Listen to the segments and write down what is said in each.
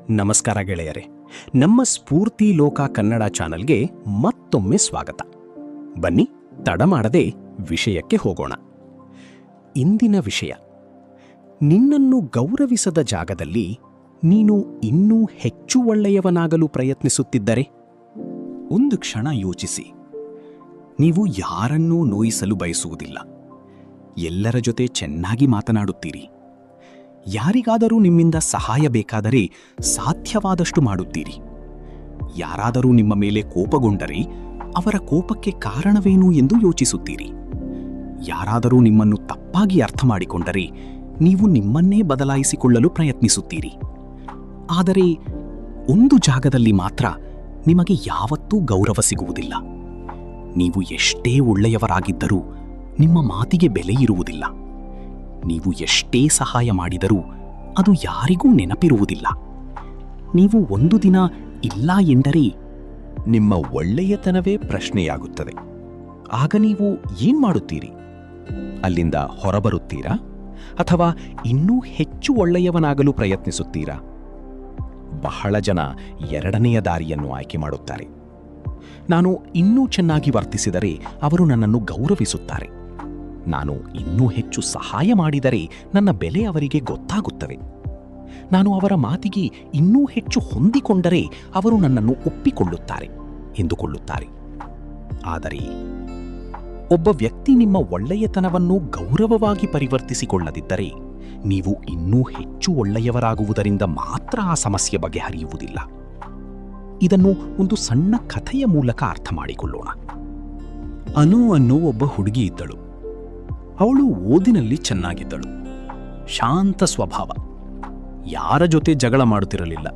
ನಮಸ್ಕಾರ ಗೆಳೆಯರೆ, ನಮ್ಮ ಸ್ಫೂರ್ತಿ ಲೋಕ ಕನ್ನಡ ಚಾನಲ್ಗೆ ಮತ್ತೊಮ್ಮೆ ಸ್ವಾಗತ. ಬನ್ನಿ ತಡ ಮಾಡದೆ ವಿಷಯಕ್ಕೆ ಹೋಗೋಣ. ಇಂದಿನ ವಿಷಯ, ನಿನ್ನನ್ನು ಗೌರವಿಸದ ಜಾಗದಲ್ಲಿ ನೀನು ಇನ್ನೂ ಹೆಚ್ಚು ಒಳ್ಳೆಯವನಾಗಲು ಪ್ರಯತ್ನಿಸುತ್ತಿದ್ದರೆ? ಒಂದು ಕ್ಷಣ ಯೋಚಿಸಿ. ನೀವು ಯಾರನ್ನೂ ನೋಯಿಸಲು ಬಯಸುವುದಿಲ್ಲ. ಎಲ್ಲರ ಜೊತೆ ಚೆನ್ನಾಗಿ ಮಾತನಾಡುತ್ತೀರಿ. ಯಾರಿಗಾದರೂ ನಿಮ್ಮಿಂದ ಸಹಾಯ ಬೇಕಾದರೆ ಸಾಧ್ಯವಾದಷ್ಟು ಮಾಡುತ್ತೀರಿ. ಯಾರಾದರೂ ನಿಮ್ಮ ಮೇಲೆ ಕೋಪಗೊಂಡರೆ ಅವರ ಕೋಪಕ್ಕೆ ಕಾರಣವೇನು ಎಂದು ಯೋಚಿಸುತ್ತೀರಿ. ಯಾರಾದರೂ ನಿಮ್ಮನ್ನು ತಪ್ಪಾಗಿ ಅರ್ಥ ಮಾಡಿಕೊಂಡರೆ ನೀವು ನಿಮ್ಮನ್ನೇ ಬದಲಾಯಿಸಿಕೊಳ್ಳಲು ಪ್ರಯತ್ನಿಸುತ್ತೀರಿ. ಆದರೆ ಒಂದು ಜಾಗದಲ್ಲಿ ಮಾತ್ರ ನಿಮಗೆ ಯಾವತ್ತೂ ಗೌರವ ಸಿಗುವುದಿಲ್ಲ. ನೀವು ಎಷ್ಟೇ ಒಳ್ಳೆಯವರಾಗಿದ್ದರೂ ನಿಮ್ಮ ಮಾತಿಗೆ ಬೆಲೆ ಇರುವುದಿಲ್ಲ. ನೀವು ಎಷ್ಟೇ ಸಹಾಯ ಮಾಡಿದರೂ ಅದು ಯಾರಿಗೂ ನೆನಪಿರುವುದಿಲ್ಲ. ನೀವು ಒಂದು ದಿನ ಇಲ್ಲ ಎಂದರೆ ನಿಮ್ಮ ಒಳ್ಳೆಯತನವೇ ಪ್ರಶ್ನೆಯಾಗುತ್ತದೆ. ಆಗ ನೀವು ಏನ್ ಮಾಡುತ್ತೀರಿ? ಅಲ್ಲಿಂದ ಹೊರಬರುತ್ತೀರಾ ಅಥವಾ ಇನ್ನೂ ಹೆಚ್ಚು ಒಳ್ಳೆಯವನಾಗಲು ಪ್ರಯತ್ನಿಸುತ್ತೀರಾ? ಬಹಳ ಜನ ಎರಡನೆಯ ದಾರಿಯನ್ನು ಆಯ್ಕೆ ಮಾಡುತ್ತಾರೆ. ನಾನು ಇನ್ನೂ ಚೆನ್ನಾಗಿ ವರ್ತಿಸಿದರೆ ಅವರು ನನ್ನನ್ನು ಗೌರವಿಸುತ್ತಾರೆ. ನಾನು ಇನ್ನೂ ಹೆಚ್ಚು ಸಹಾಯ ಮಾಡಿದರೆ ನನ್ನ ಬೆಲೆ ಅವರಿಗೆ ಗೊತ್ತಾಗುತ್ತವೆ. ನಾನು ಅವರ ಮಾತಿಗೆ ಇನ್ನೂ ಹೆಚ್ಚು ಹೊಂದಿಕೊಂಡರೆ ಅವರು ನನ್ನನ್ನು ಒಪ್ಪಿಕೊಳ್ಳುತ್ತಾರೆ ಎಂದುಕೊಳ್ಳುತ್ತಾರೆ. ಆದರೆ ಒಬ್ಬ ವ್ಯಕ್ತಿ ನಿಮ್ಮ ಒಳ್ಳೆಯತನವನ್ನು ಗೌರವವಾಗಿ ಪರಿವರ್ತಿಸಿಕೊಳ್ಳದಿದ್ದರೆ ನೀವು ಇನ್ನೂ ಹೆಚ್ಚು ಒಳ್ಳೆಯವರಾಗುವುದರಿಂದ ಮಾತ್ರ ಆ ಸಮಸ್ಯೆ ಬಗೆಹರಿಯುವುದಿಲ್ಲ. ಇದನ್ನು ಒಂದು ಸಣ್ಣ ಕಥೆಯ ಮೂಲಕ ಅರ್ಥ ಮಾಡಿಕೊಳ್ಳೋಣ. ಅನು ಅನ್ನೋ ಒಬ್ಬ ಹುಡುಗಿ ಇದ್ದಳು. ಅವಳು ಓದಿನಲ್ಲಿ ಚೆನ್ನಾಗಿದ್ದಳು. ಶಾಂತ ಸ್ವಭಾವ. ಯಾರ ಜೊತೆ ಜಗಳ ಮಾಡುತ್ತಿರಲಿಲ್ಲ.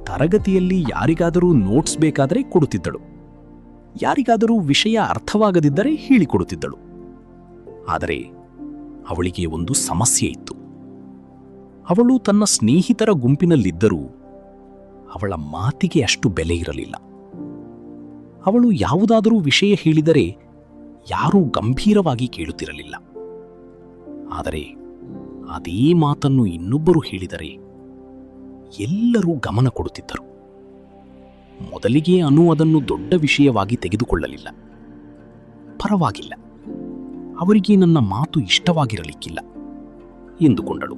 ತರಗತಿಯಲ್ಲಿ ಯಾರಿಗಾದರೂ ನೋಟ್ಸ್ ಬೇಕಾದರೆ ಕೊಡುತ್ತಿದ್ದಳು. ಯಾರಿಗಾದರೂ ವಿಷಯ ಅರ್ಥವಾಗದಿದ್ದರೆ ಹೇಳಿಕೊಡುತ್ತಿದ್ದಳು. ಆದರೆ ಅವಳಿಗೆ ಒಂದು ಸಮಸ್ಯೆ ಇತ್ತು. ಅವಳು ತನ್ನ ಸ್ನೇಹಿತರ ಗುಂಪಿನಲ್ಲಿದ್ದರೂ ಅವಳ ಮಾತಿಗೆ ಅಷ್ಟು ಬೆಲೆ ಇರಲಿಲ್ಲ. ಅವಳು ಯಾವುದಾದರೂ ವಿಷಯ ಹೇಳಿದರೆ ಯಾರೂ ಗಂಭೀರವಾಗಿ ಕೇಳುತ್ತಿರಲಿಲ್ಲ. ಆದರೆ ಅದೇ ಮಾತನ್ನು ಇನ್ನೊಬ್ಬರು ಹೇಳಿದರೆ ಎಲ್ಲರೂ ಗಮನ ಕೊಡುತ್ತಿದ್ದರು. ಮೊದಲಿಗೆ ಅನು ಅದನ್ನು ದೊಡ್ಡ ವಿಷಯವಾಗಿ ತೆಗೆದುಕೊಳ್ಳಲಿಲ್ಲ. ಪರವಾಗಿಲ್ಲ, ಅವರಿಗೆ ನನ್ನ ಮಾತು ಇಷ್ಟವಾಗಿರಲಿಕ್ಕಿಲ್ಲ ಎಂದುಕೊಂಡಳು.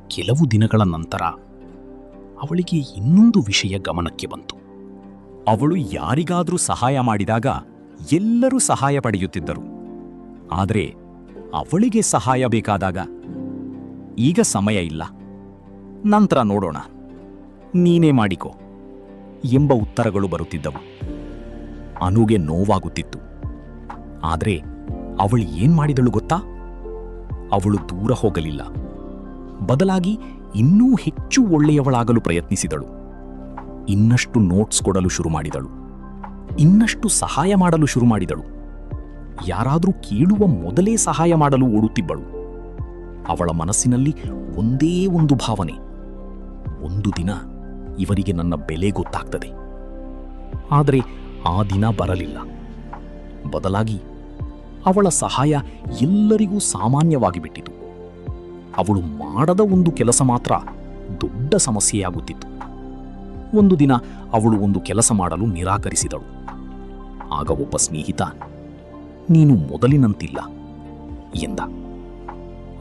ಕೆಲವು ದಿನಗಳ ನಂತರ ಅವಳಿಗೆ ಇನ್ನೊಂದು ವಿಷಯ ಗಮನಕ್ಕೆ ಬಂತು. ಅವಳು ಯಾರಿಗಾದರೂ ಸಹಾಯ ಮಾಡಿದಾಗ ಎಲ್ಲರೂ ಸಹಾಯ ಪಡೆಯುತ್ತಿದ್ದರು. ಆದರೆ ಅವಳಿಗೆ ಸಹಾಯ ಬೇಕಾದಾಗ ಈಗ ಸಮಯ ಇಲ್ಲ, ನಂತರ ನೋಡೋಣ, ನೀನೇ ಮಾಡಿಕೋ ಎಂಬ ಉತ್ತರಗಳು ಬರುತ್ತಿದ್ದವು. ಅನುಗೆ ನೋವಾಗುತ್ತಿತ್ತು. ಆದರೆ ಅವಳು ಏನ್ ಮಾಡಿದಳು ಗೊತ್ತಾ? ಅವಳು ದೂರ ಹೋಗಲಿಲ್ಲ. ಬದಲಾಗಿ ಇನ್ನೂ ಹೆಚ್ಚು ಒಳ್ಳೆಯವಳಾಗಲು ಪ್ರಯತ್ನಿಸಿದಳು. ಇನ್ನಷ್ಟು ನೋಟ್ಸ್ ಕೊಡಲು ಶುರು ಮಾಡಿದಳು. ಇನ್ನಷ್ಟು ಸಹಾಯ ಮಾಡಲು ಶುರು ಮಾಡಿದಳು. ಯಾರಾದರೂ ಕೇಳುವ ಮೊದಲೇ ಸಹಾಯ ಮಾಡಲು ಓಡುತ್ತಿದ್ದಳು. ಅವಳ ಮನಸ್ಸಿನಲ್ಲಿ ಒಂದೇ ಒಂದು ಭಾವನೆ, ಒಂದು ದಿನ ಇವರಿಗೆ ನನ್ನ ಬೆಲೆ ಗೊತ್ತಾಗ್ತದೆ. ಆದರೆ ಆ ದಿನ ಬರಲಿಲ್ಲ. ಬದಲಾಗಿ ಅವಳ ಸಹಾಯ ಎಲ್ಲರಿಗೂ ಸಾಮಾನ್ಯವಾಗಿ ಬಿಟ್ಟಿತು. ಅವಳು ಮಾಡದ ಒಂದು ಕೆಲಸ ಮಾತ್ರ ದೊಡ್ಡ ಸಮಸ್ಯೆಯಾಗುತ್ತಿತ್ತು. ಒಂದು ದಿನ ಅವಳು ಒಂದು ಕೆಲಸ ಮಾಡಲು ನಿರಾಕರಿಸಿದಳು. ಆಗ ಒಬ್ಬ ಸ್ನೇಹಿತ, ನೀನು ಮೊದಲಿನಂತಿಲ್ಲ ಎಂದ.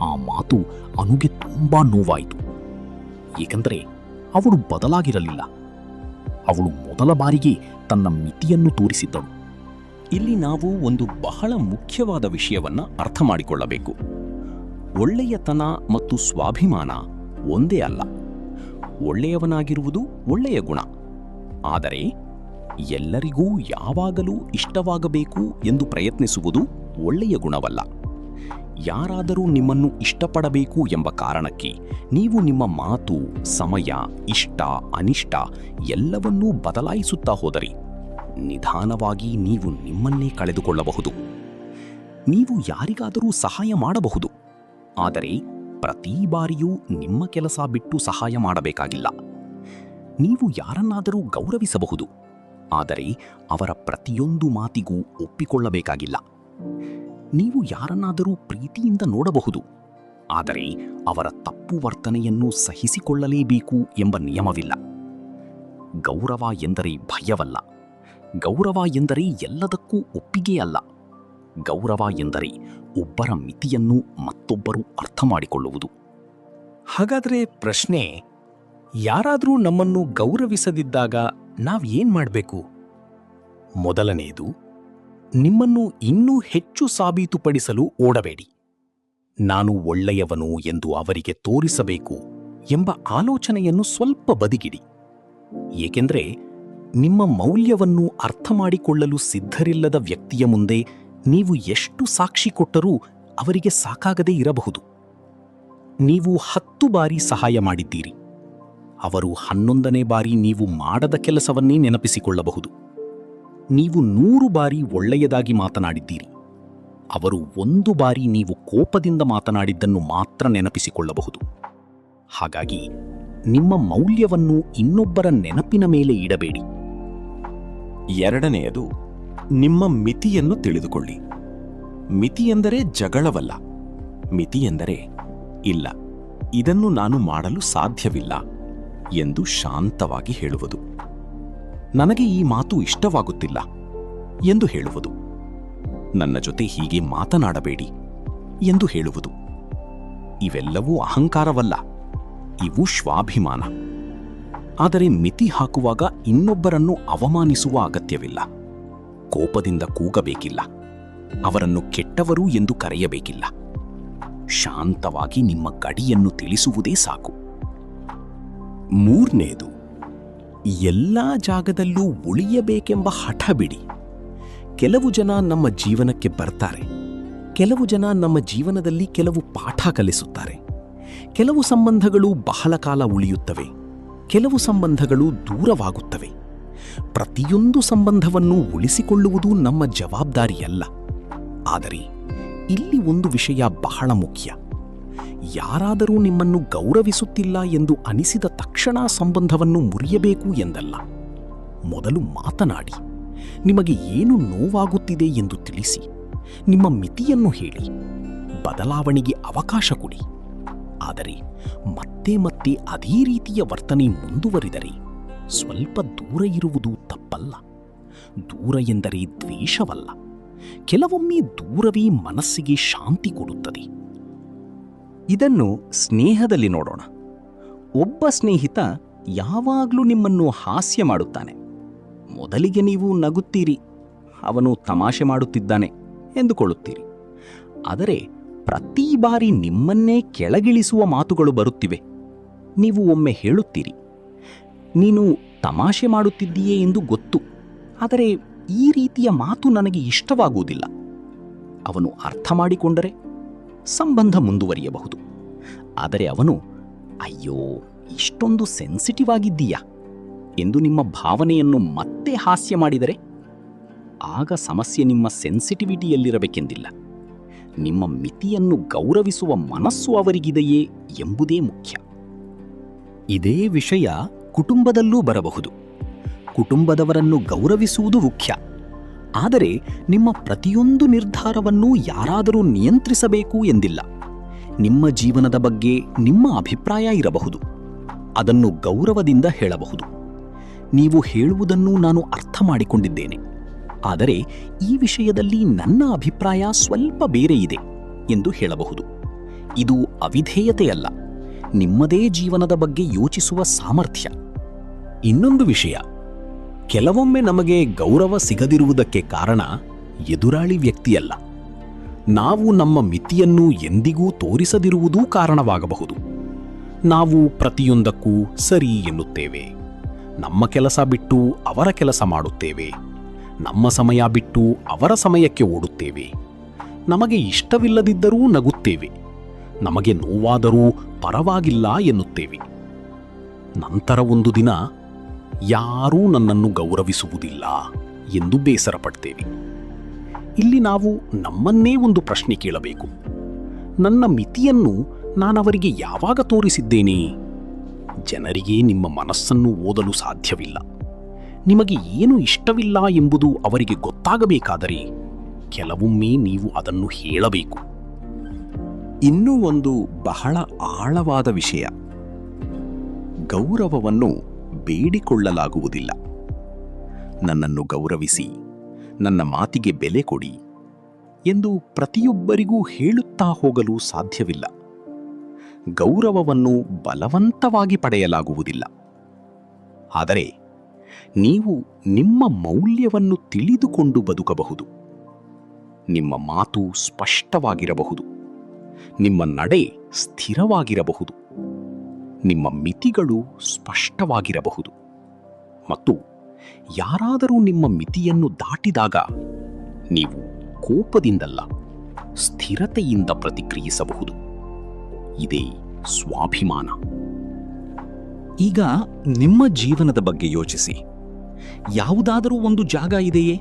ಆ ಮಾತು ಅನುಗೆ ತುಂಬಾ ನೋವಾಯಿತು. ಏಕೆಂದರೆ ಅವಳು ಬದಲಾಗಿರಲಿಲ್ಲ. ಅವಳು ಮೊದಲ ಬಾರಿಗೆ ತನ್ನ ಮಿತಿಯನ್ನು ತೋರಿಸಿದ್ದಳು. ಇಲ್ಲಿ ನಾವು ಒಂದು ಬಹಳ ಮುಖ್ಯವಾದ ವಿಷಯವನ್ನ ಅರ್ಥ ಮಾಡಿಕೊಳ್ಳಬೇಕು. ಒಳ್ಳೆಯತನ ಮತ್ತು ಸ್ವಾಭಿಮಾನ ಒಂದೇ ಅಲ್ಲ. ಒಳ್ಳೆಯವನಾಗಿರುವುದು ಒಳ್ಳೆಯ ಗುಣ. ಆದರೆ ಎಲ್ಲರಿಗೂ ಯಾವಾಗಲೂ ಇಷ್ಟವಾಗಬೇಕು ಎಂದು ಪ್ರಯತ್ನಿಸುವುದು ಒಳ್ಳೆಯ ಗುಣವಲ್ಲ. ಯಾರಾದರೂ ನಿಮ್ಮನ್ನು ಇಷ್ಟಪಡಬೇಕು ಎಂಬ ಕಾರಣಕ್ಕೆ ನೀವು ನಿಮ್ಮ ಮಾತು, ಸಮಯ, ಇಷ್ಟ, ಅನಿಷ್ಟ ಎಲ್ಲವನ್ನೂ ಬದಲಾಯಿಸುತ್ತಾ ಹೋದರೆ ನಿಧಾನವಾಗಿ ನೀವು ನಿಮ್ಮನ್ನೇ ಕಳೆದುಕೊಳ್ಳಬಹುದು. ನೀವು ಯಾರಿಗಾದರೂ ಸಹಾಯ ಮಾಡಬಹುದು, ಆದರೆ ಪ್ರತಿ ಬಾರಿಯೂ ನಿಮ್ಮ ಕೆಲಸ ಬಿಟ್ಟು ಸಹಾಯ ಮಾಡಬೇಕಾಗಿಲ್ಲ. ನೀವು ಯಾರನ್ನಾದರೂ ಗೌರವಿಸಬಹುದು, ಆದರೆ ಅವರ ಪ್ರತಿಯೊಂದು ಮಾತಿಗೂ ಒಪ್ಪಿಕೊಳ್ಳಬೇಕಾಗಿಲ್ಲ. ನೀವು ಯಾರನ್ನಾದರೂ ಪ್ರೀತಿಯಿಂದ ನೋಡಬಹುದು, ಆದರೆ ಅವರ ತಪ್ಪು ವರ್ತನೆಯನ್ನು ಸಹಿಸಿಕೊಳ್ಳಲೇಬೇಕು ಎಂಬ ನಿಯಮವಿಲ್ಲ. ಗೌರವ ಎಂದರೆ ಭಯವಲ್ಲ. ಗೌರವ ಎಂದರೆ ಎಲ್ಲದಕ್ಕೂ ಒಪ್ಪಿಗೆಯಲ್ಲ. ಗೌರವ ಎಂದರೆ ಒಬ್ಬರ ಮಿತಿಯನ್ನು ಮತ್ತೊಬ್ಬರು ಅರ್ಥ ಮಾಡಿಕೊಳ್ಳುವುದು. ಹಾಗಾದ್ರೆ ಪ್ರಶ್ನೆ, ಯಾರಾದರೂ ನಮ್ಮನ್ನು ಗೌರವಿಸದಿದ್ದಾಗ ನಾವೇನ್ ಮಾಡಬೇಕು? ಮೊದಲನೆಯದು, ನಿಮ್ಮನ್ನು ಇನ್ನೂ ಹೆಚ್ಚು ಸಾಬೀತುಪಡಿಸಲು ಓಡಬೇಡಿ. ನಾನು ಒಳ್ಳೆಯವನು ಎಂದು ಅವರಿಗೆ ತೋರಿಸಬೇಕು ಎಂಬ ಆಲೋಚನೆಯನ್ನು ಸ್ವಲ್ಪ ಬದಿಗಿಡಿ. ಏಕೆಂದರೆ ನಿಮ್ಮ ಮೌಲ್ಯವನ್ನು ಅರ್ಥ ಮಾಡಿಕೊಳ್ಳಲು ಸಿದ್ಧರಿಲ್ಲದ ವ್ಯಕ್ತಿಯ ಮುಂದೆ ನೀವು ಎಷ್ಟು ಸಾಕ್ಷಿ ಕೊಟ್ಟರೂ ಅವರಿಗೆ ಸಾಕಾಗದೇ ಇರಬಹುದು. ನೀವು 10 ಬಾರಿ ಸಹಾಯ ಮಾಡಿದ್ದೀರಿ. ಅವರು 11ನೇ ಬಾರಿ ನೀವು ಮಾಡದ ಕೆಲಸವನ್ನೇ ನೆನಪಿಸಿಕೊಳ್ಳಬಹುದು. ನೀವು 100 ಬಾರಿ ಒಳ್ಳೆಯದಾಗಿ ಮಾತನಾಡಿದ್ದೀರಿ. ಅವರು 1 ಬಾರಿ ನೀವು ಕೋಪದಿಂದ ಮಾತನಾಡಿದ್ದನ್ನು ಮಾತ್ರ ನೆನಪಿಸಿಕೊಳ್ಳಬಹುದು. ಹಾಗಾಗಿ ನಿಮ್ಮ ಮೌಲ್ಯವನ್ನು ಇನ್ನೊಬ್ಬರ ನೆನಪಿನ ಮೇಲೆ ಇಡಬೇಡಿ. ಎರಡನೆಯದು, ನಿಮ್ಮ ಮಿತಿಯನ್ನು ತಿಳಿದುಕೊಳ್ಳಿ. ಮಿತಿ ಎಂದರೆ ಜಗಳವಲ್ಲ. ಮಿತಿ ಎಂದರೆ ಇಲ್ಲ, ಇದನ್ನು ನಾನು ಮಾಡಲು ಸಾಧ್ಯವಿಲ್ಲ ಎಂದು ಶಾಂತವಾಗಿ ಹೇಳುವುದು. ನನಗೆ ಈ ಮಾತು ಇಷ್ಟವಾಗುತ್ತಿಲ್ಲ ಎಂದು ಹೇಳುವುದು. ನನ್ನ ಜೊತೆ ಹೀಗೆ ಮಾತನಾಡಬೇಡಿ ಎಂದು ಹೇಳುವುದು. ಇವೆಲ್ಲವೂ ಅಹಂಕಾರವಲ್ಲ, ಇವು ಸ್ವಾಭಿಮಾನ. ಆದರೆ ಮಿತಿ ಹಾಕುವಾಗ ಇನ್ನೊಬ್ಬರನ್ನು ಅವಮಾನಿಸುವ ಅಗತ್ಯವಿಲ್ಲ. ಕೋಪದಿಂದ ಕೂಗಬೇಕಿಲ್ಲ. ಅವರನ್ನು ಕೆಟ್ಟವರು ಎಂದು ಕರೆಯಬೇಕಿಲ್ಲ. ಶಾಂತವಾಗಿ ನಿಮ್ಮ ಗಡಿಯನ್ನು ತಿಳಿಸುವುದೇ ಸಾಕು. ಮೂರನೆಯದು, ಎಲ್ಲ ಜಾಗದಲ್ಲೂ ಉಳಿಯಬೇಕೆಂಬ ಹಠ ಬಿಡಿ. ಕೆಲವು ಜನ ನಮ್ಮ ಜೀವನಕ್ಕೆ ಬರ್ತಾರೆ. ಕೆಲವು ಜನ ನಮ್ಮ ಜೀವನದಲ್ಲಿ ಕೆಲವು ಪಾಠ ಕಲಿಸುತ್ತಾರೆ. ಕೆಲವು ಸಂಬಂಧಗಳು ಬಹಳ ಕಾಲ ಉಳಿಯುತ್ತವೆ. ಕೆಲವು ಸಂಬಂಧಗಳು ದೂರವಾಗುತ್ತವೆ. ಪ್ರತಿಯೊಂದು ಸಂಬಂಧವನ್ನು ಉಳಿಸಿಕೊಳ್ಳುವುದು ನಮ್ಮ ಜವಾಬ್ದಾರಿಯಲ್ಲ. ಆದರೆ ಇಲ್ಲಿ ಒಂದು ವಿಷಯ ಬಹಳ ಮುಖ್ಯ. ಯಾರಾದರೂ ನಿಮ್ಮನ್ನು ಗೌರವಿಸುತ್ತಿಲ್ಲ ಎಂದು ಅನಿಸಿದ ತಕ್ಷಣ ಸಂಬಂಧವನ್ನು ಮುರಿಯಬೇಕು ಎಂದಲ್ಲ. ಮೊದಲು ಮಾತನಾಡಿ. ನಿಮಗೆ ಏನು ನೋವಾಗುತ್ತಿದೆ ಎಂದು ತಿಳಿಸಿ. ನಿಮ್ಮ ಮಿತಿಯನ್ನು ಹೇಳಿ. ಬದಲಾವಣೆಗೆ ಅವಕಾಶ ಕೊಡಿ. ಆದರೆ ಮತ್ತೆ ಮತ್ತೆ ಅದೇ ರೀತಿಯ ವರ್ತನೆ ಮುಂದುವರಿದರೆ ಸ್ವಲ್ಪ ದೂರ ಇರುವುದು ತಪ್ಪಲ್ಲ. ದೂರ ಎಂದರೆ ದ್ವೇಷವಲ್ಲ. ಕೆಲವೊಮ್ಮೆ ದೂರವೇ ಮನಸ್ಸಿಗೆ ಶಾಂತಿ ಕೊಡುತ್ತದೆ. ಇದನ್ನು ಸ್ನೇಹದಲ್ಲಿ ನೋಡೋಣ. ಒಬ್ಬ ಸ್ನೇಹಿತ ಯಾವಾಗಲೂ ನಿಮ್ಮನ್ನು ಹಾಸ್ಯ ಮಾಡುತ್ತಾನೆ. ಮೊದಲಿಗೆ ನೀವು ನಗುತ್ತೀರಿ, ಅವನು ತಮಾಷೆ ಮಾಡುತ್ತಿದ್ದಾನೆ ಎಂದುಕೊಳ್ಳುತ್ತೀರಿ. ಆದರೆ ಪ್ರತಿ ಬಾರಿ ನಿಮ್ಮನ್ನೇ ಕೆಳಗಿಳಿಸುವ ಮಾತುಗಳು ಬರುತ್ತಿವೆ. ನೀವು ಒಮ್ಮೆ ಹೇಳುತ್ತೀರಿ, ನೀನು ತಮಾಷೆ ಮಾಡುತ್ತಿದ್ದೀಯೇ ಎಂದು ಗೊತ್ತು, ಆದರೆ ಈ ರೀತಿಯ ಮಾತು ನನಗೆ ಇಷ್ಟವಾಗುವುದಿಲ್ಲ. ಅವನು ಅರ್ಥ ಮಾಡಿಕೊಂಡರೆ ಸಂಬಂಧ ಮುಂದುವರಿಯಬಹುದು. ಆದರೆ ಅವನು, ಅಯ್ಯೋ ಇಷ್ಟೊಂದು ಸೆನ್ಸಿಟಿವ್ ಆಗಿದ್ದೀಯಾ ಎಂದು ನಿಮ್ಮ ಭಾವನೆಯನ್ನು ಮತ್ತೆ ಹಾಸ್ಯ ಮಾಡಿದರೆ ಆಗ ಸಮಸ್ಯೆ ನಿಮ್ಮ ಸೆನ್ಸಿಟಿವಿಟಿಯಲ್ಲಿರಬೇಕೆಂದಿಲ್ಲ. ನಿಮ್ಮ ಮಿತಿಯನ್ನು ಗೌರವಿಸುವ ಮನಸ್ಸು ಅವರಿಗಿದೆಯೇ ಎಂಬುದೇ ಮುಖ್ಯ. ಇದೇ ವಿಷಯ ಕುಟುಂಬದಲ್ಲೂ ಬರಬಹುದು. ಕುಟುಂಬದವರನ್ನು ಗೌರವಿಸುವುದು ಮುಖ್ಯ. ಆದರೆ ನಿಮ್ಮ ಪ್ರತಿಯೊಂದು ನಿರ್ಧಾರವನ್ನು ಯಾರಾದರೂ ನಿಯಂತ್ರಿಸಬೇಕು ಎಂದಿಲ್ಲ. ನಿಮ್ಮ ಜೀವನದ ಬಗ್ಗೆ ನಿಮ್ಮ ಅಭಿಪ್ರಾಯ ಇರಬಹುದು. ಅದನ್ನು ಗೌರವದಿಂದ ಹೇಳಬಹುದು. ನೀವು ಹೇಳುವುದನ್ನು ನಾನು ಅರ್ಥ ಮಾಡಿಕೊಂಡಿದ್ದೇನೆ, ಆದರೆ ಈ ವಿಷಯದಲ್ಲಿ ನನ್ನ ಅಭಿಪ್ರಾಯ ಸ್ವಲ್ಪ ಬೇರೆ ಇದೆ ಎಂದು ಹೇಳಬಹುದು. ಇದು ಅವಿಧೇಯತೆಯಲ್ಲ, ನಿಮ್ಮದೇ ಜೀವನದ ಬಗ್ಗೆ ಯೋಚಿಸುವ ಸಾಮರ್ಥ್ಯ. ಇನ್ನೊಂದು ವಿಷಯ, ಕೆಲವೊಮ್ಮೆ ನಮಗೆ ಗೌರವ ಸಿಗದಿರುವುದಕ್ಕೆ ಕಾರಣ ಎದುರಾಳಿ ವ್ಯಕ್ತಿಯಲ್ಲ. ನಾವು ನಮ್ಮ ಮಿತಿಯನ್ನು ಎಂದಿಗೂ ತೋರಿಸದಿರುವುದೂ ಕಾರಣವಾಗಬಹುದು. ನಾವು ಪ್ರತಿಯೊಂದಕ್ಕೂ ಸರಿ ಎನ್ನುತ್ತೇವೆ. ನಮ್ಮ ಕೆಲಸ ಬಿಟ್ಟು ಅವರ ಕೆಲಸ ಮಾಡುತ್ತೇವೆ. ನಮ್ಮ ಸಮಯ ಬಿಟ್ಟು ಅವರ ಸಮಯಕ್ಕೆ ಓಡುತ್ತೇವೆ. ನಮಗೆ ಇಷ್ಟವಿಲ್ಲದಿದ್ದರೂ ನಗುತ್ತೇವೆ. ನಮಗೆ ನೋವಾದರೂ ಪರವಾಗಿಲ್ಲ ಎನ್ನುತ್ತೇವೆ. ನಂತರ ಒಂದು ದಿನ ಯಾರೂ ನನ್ನನ್ನು ಗೌರವಿಸುವುದಿಲ್ಲ ಎಂದು ಬೇಸರಪಡ್ತೇವೆ. ಇಲ್ಲಿ ನಾವು ನಮ್ಮನ್ನೇ ಒಂದು ಪ್ರಶ್ನೆ ಕೇಳಬೇಕು. ನನ್ನ ಮಿತಿಯನ್ನು ನಾನವರಿಗೆ ಯಾವಾಗ ತೋರಿಸಿದ್ದೇನೆ? ಜನರಿಗೆ ನಿಮ್ಮ ಮನಸ್ಸನ್ನು ಓದಲು ಸಾಧ್ಯವಿಲ್ಲ. ನಿಮಗೆ ಏನು ಇಷ್ಟವಿಲ್ಲ ಎಂಬುದು ಅವರಿಗೆ ಗೊತ್ತಾಗಬೇಕಾದರೆ ಕೆಲವೊಮ್ಮೆ ನೀವು ಅದನ್ನು ಹೇಳಬೇಕು. ಇನ್ನೂ ಒಂದು ಬಹಳ ಆಳವಾದ ವಿಷಯ. ಗೌರವವನ್ನು ಬೇಡಿಕೊಳ್ಳಲಾಗುವುದಿಲ್ಲ. ನನ್ನನ್ನು ಗೌರವಿಸಿ, ನನ್ನ ಮಾತಿಗೆ ಬೆಲೆ ಕೊಡಿ ಎಂದು ಪ್ರತಿಯೊಬ್ಬರಿಗೂ ಹೇಳುತ್ತಾ ಹೋಗಲು ಸಾಧ್ಯವಿಲ್ಲ. ಗೌರವವನ್ನು ಬಲವಂತವಾಗಿ ಪಡೆಯಲಾಗುವುದಿಲ್ಲ. ಆದರೆ ನೀವು ನಿಮ್ಮ ಮೌಲ್ಯವನ್ನು ತಿಳಿದುಕೊಂಡು ಬದುಕಬಹುದು. ನಿಮ್ಮ ಮಾತು ಸ್ಪಷ್ಟವಾಗಿರಬಹುದು, ನಿಮ್ಮ ನಡೆ ಸ್ಥಿರವಾಗಿರಬಹುದು, ನಿಮ್ಮ ಮಿತಿಗಳು ಸ್ಪಷ್ಟವಾಗಿರಬಹುದು ಮತ್ತು ಯಾರಾದರೂ ನಿಮ್ಮ ಮಿತಿಯನ್ನು ದಾಟಿದಾಗ ನೀವು ಕೋಪದಿಂದಲ್ಲ, ಸ್ಥಿರತೆಯಿಂದ ಪ್ರತಿಕ್ರಿಯಿಸಬಹುದು. ಇದೇ ಸ್ವಾಭಿಮಾನ. ಈಗ ನಿಮ್ಮ ಜೀವನದ ಬಗ್ಗೆ ಯೋಚಿಸಿ. ಯಾವುದಾದರೂ ಒಂದು ಜಾಗ ಇದೆಯೇ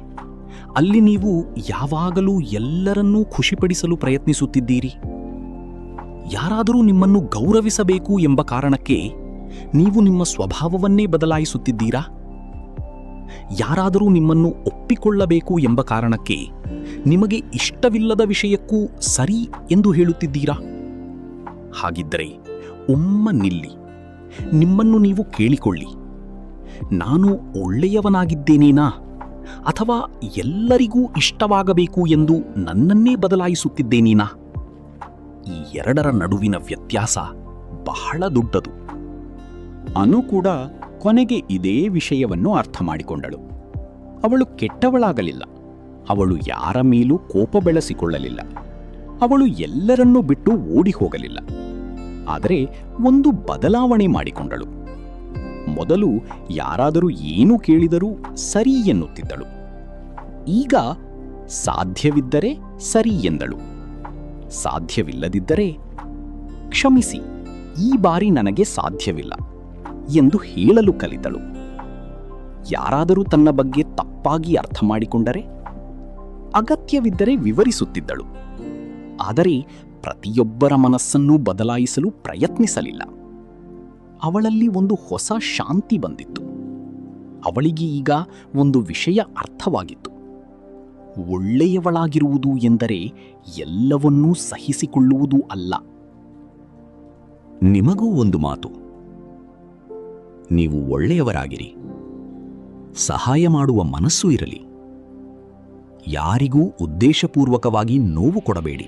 ಅಲ್ಲಿ ನೀವು ಯಾವಾಗಲೂ ಎಲ್ಲರನ್ನೂ ಖುಷಿಪಡಿಸಲು ಪ್ರಯತ್ನಿಸುತ್ತಿದ್ದೀರಿ? ಯಾರಾದರೂ ನಿಮ್ಮನ್ನು ಗೌರವಿಸಬೇಕು ಎಂಬ ಕಾರಣಕ್ಕೆ ನೀವು ನಿಮ್ಮ ಸ್ವಭಾವವನ್ನೇ ಬದಲಾಯಿಸುತ್ತಿದ್ದೀರಾ? ಯಾರಾದರೂ ನಿಮ್ಮನ್ನು ಒಪ್ಪಿಕೊಳ್ಳಬೇಕು ಎಂಬ ಕಾರಣಕ್ಕೆ ನಿಮಗೆ ಇಷ್ಟವಿಲ್ಲದ ವಿಷಯಕ್ಕೂ ಸರಿ ಎಂದು ಹೇಳುತ್ತಿದ್ದೀರಾ? ಹಾಗಿದ್ದರೆ ಒಮ್ಮ ನಿಲ್ಲಿ, ನಿಮ್ಮನ್ನು ನೀವು ಕೇಳಿಕೊಳ್ಳಿ. ನಾನು ಒಳ್ಳೆಯವನಾಗಿದ್ದೇನೇನಾ ಅಥವಾ ಎಲ್ಲರಿಗೂ ಇಷ್ಟವಾಗಬೇಕು ಎಂದು ನನ್ನನ್ನೇ ಬದಲಾಯಿಸುತ್ತಿದ್ದೇನೇನಾ? ಈ ಎರಡರ ನಡುವಿನ ವ್ಯತ್ಯಾಸ ಬಹಳ ದೊಡ್ಡದು. ಅನು ಕೂಡ ಕೊನೆಗೆ ಇದೇ ವಿಷಯವನ್ನು ಅರ್ಥ ಮಾಡಿಕೊಂಡಳು. ಅವಳು ಕೆಟ್ಟವಳಾಗಲಿಲ್ಲ. ಅವಳು ಯಾರ ಮೇಲೂ ಕೋಪ ಬೆಳೆಸಿಕೊಳ್ಳಲಿಲ್ಲ. ಅವಳು ಎಲ್ಲರನ್ನೂ ಬಿಟ್ಟು ಓಡಿ ಹೋಗಲಿಲ್ಲ. ಆದರೆ ಒಂದು ಬದಲಾವಣೆ ಮಾಡಿಕೊಂಡಳು. ಮೊದಲು ಯಾರಾದರೂ ಏನು ಕೇಳಿದರೂ ಸರಿ ಎನ್ನುತ್ತಿದ್ದಳು. ಈಗ ಸಾಧ್ಯವಿದ್ದರೆ ಸರಿ ಎಂದಳು. ಸಾಧ್ಯವಿಲ್ಲದಿದ್ದರೆ ಕ್ಷಮಿಸಿ, ಈ ಬಾರಿ ನನಗೆ ಸಾಧ್ಯವಿಲ್ಲ ಎಂದು ಹೇಳಲು ಕಲಿತಳು. ಯಾರಾದರೂ ತನ್ನ ಬಗ್ಗೆ ತಪ್ಪಾಗಿ ಅರ್ಥ ಮಾಡಿಕೊಂಡರೆ ಅಗತ್ಯವಿದ್ದರೆ ವಿವರಿಸುತ್ತಿದ್ದಳು. ಆದರೆ ಪ್ರತಿಯೊಬ್ಬರ ಮನಸ್ಸನ್ನು ಬದಲಾಯಿಸಲು ಪ್ರಯತ್ನಿಸಲಿಲ್ಲ. ಅವಳಲ್ಲಿ ಒಂದು ಹೊಸ ಶಾಂತಿ ಬಂದಿತ್ತು. ಅವಳಿಗೆ ಈಗ ಒಂದು ವಿಷಯ ಅರ್ಥವಾಗಿತ್ತು. ಒಳ್ಳೆಯವಳಾಗಿರುವುದು ಎಂದರೆ ಎಲ್ಲವನ್ನೂ ಸಹಿಸಿಕೊಳ್ಳುವುದು ಅಲ್ಲ. ನಿಮಗೂ ಒಂದು ಮಾತು. ನೀವು ಒಳ್ಳೆಯವರಾಗಿರಿ, ಸಹಾಯ ಮಾಡುವ ಮನಸ್ಸು ಇರಲಿ, ಯಾರಿಗೂ ಉದ್ದೇಶಪೂರ್ವಕವಾಗಿ ನೋವು ಕೊಡಬೇಡಿ.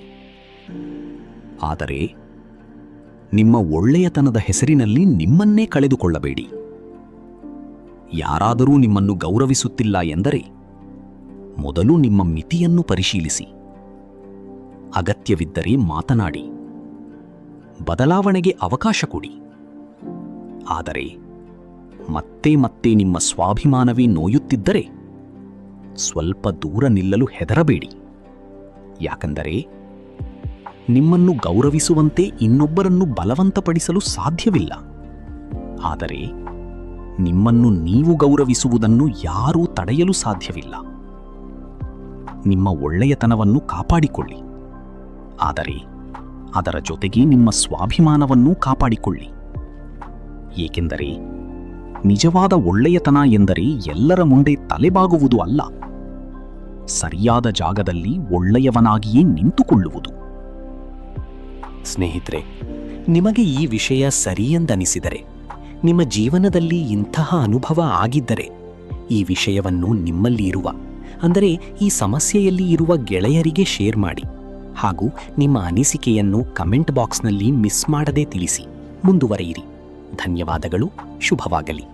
ಆದರೆ ನಿಮ್ಮ ಒಳ್ಳೆಯತನದ ಹೆಸರಿನಲ್ಲಿ ನಿಮ್ಮನ್ನೇ ಕಳೆದುಕೊಳ್ಳಬೇಡಿ. ಯಾರಾದರೂ ನಿಮ್ಮನ್ನು ಗೌರವಿಸುತ್ತಿಲ್ಲ ಎಂದರೆ ಮೊದಲು ನಿಮ್ಮ ಮಿತಿಯನ್ನು ಪರಿಶೀಲಿಸಿ. ಅಗತ್ಯವಿದ್ದರೆ ಮಾತನಾಡಿ, ಬದಲಾವಣೆಗೆ ಅವಕಾಶ ಕೊಡಿ. ಆದರೆ ಮತ್ತೆ ಮತ್ತೆ ನಿಮ್ಮ ಸ್ವಾಭಿಮಾನವೇ ನೋಯುತ್ತಿದ್ದರೆ ಸ್ವಲ್ಪ ದೂರ ನಿಲ್ಲಲು ಹೆದರಬೇಡಿ. ಯಾಕಂದರೆ ನಿಮ್ಮನ್ನು ಗೌರವಿಸುವಂತೆ ಇನ್ನೊಬ್ಬರನ್ನು ಬಲವಂತಪಡಿಸಲು ಸಾಧ್ಯವಿಲ್ಲ. ಆದರೆ ನಿಮ್ಮನ್ನು ನೀವು ಗೌರವಿಸುವುದನ್ನು ಯಾರೂ ತಡೆಯಲು ಸಾಧ್ಯವಿಲ್ಲ. ನಿಮ್ಮ ಒಳ್ಳೆಯತನವನ್ನು ಕಾಪಾಡಿಕೊಳ್ಳಿ, ಆದರೆ ಅದರ ಜೊತೆಗೆ ನಿಮ್ಮ ಸ್ವಾಭಿಮಾನವನ್ನೂ ಕಾಪಾಡಿಕೊಳ್ಳಿ. ಏಕೆಂದರೆ ನಿಜವಾದ ಒಳ್ಳೆಯತನ ಎಂದರೆ ಎಲ್ಲರ ಮುಂದೆ ತಲೆಬಾಗುವುದು ಅಲ್ಲ, ಸರಿಯಾದ ಜಾಗದಲ್ಲಿ ಒಳ್ಳೆಯವನಾಗಿಯೇ ನಿಂತುಕೊಳ್ಳುವುದು. ಸ್ನೇಹಿತರೆ, ನಿಮಗೆ ಈ ವಿಷಯ ಸರಿ ಎಂದನಿಸಿದರೆ, ನಿಮ್ಮ ಜೀವನದಲ್ಲಿ ಇಂತಹ ಅನುಭವ ಆಗಿದ್ದರೆ ಈ ವಿಷಯವನ್ನು ನಿಮ್ಮಲ್ಲಿ ಇರುವ, ಅಂದರೆ ಈ ಸಮಸ್ಯೆಯಲ್ಲಿ ಇರುವ ಗೆಳೆಯರಿಗೆ ಶೇರ್ ಮಾಡಿ ಹಾಗೂ ನಿಮ್ಮ ಅನಿಸಿಕೆಯನ್ನು ಕಮೆಂಟ್ ಬಾಕ್ಸ್ನಲ್ಲಿ ಮಿಸ್ ಮಾಡದೆ ತಿಳಿಸಿ. ಮುಂದುವರೆಯಿರಿ. ಧನ್ಯವಾದಗಳು. ಶುಭವಾಗಲಿ.